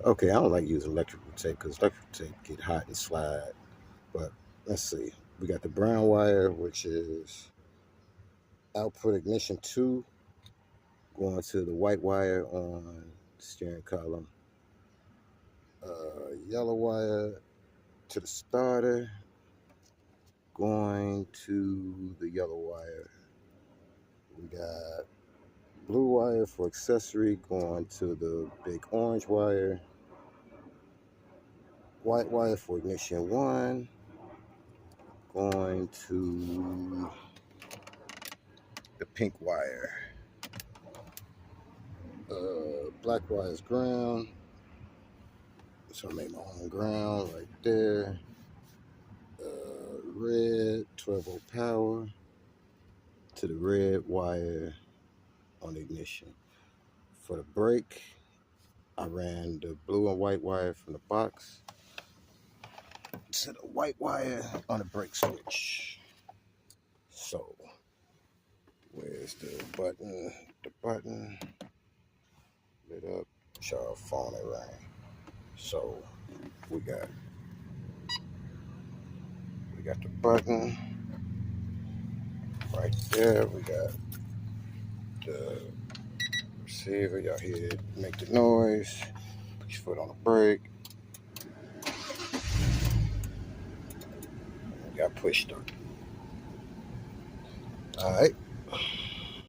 Okay, I don't like using electrical tape because electrical tape get hot and slide. But let's see. We got the brown wire, which is output ignition 2, going to the white wire on steering column. Yellow wire to the starter, going to the yellow wire. We got blue wire for accessory going to the big orange wire. White wire for ignition 1, going to the pink wire. Black wire is ground, so I made my own ground right there. Red 12-volt power to the red wire on ignition. For the brake, I ran the blue and white wire from the box to the white wire on the brake switch. So, where's the button? The button lit up. Y'all phone it rang. So we got the button right there. We got the receiver. Y'all hear it make the noise. Put your foot on the brake. Got pushed up. All right.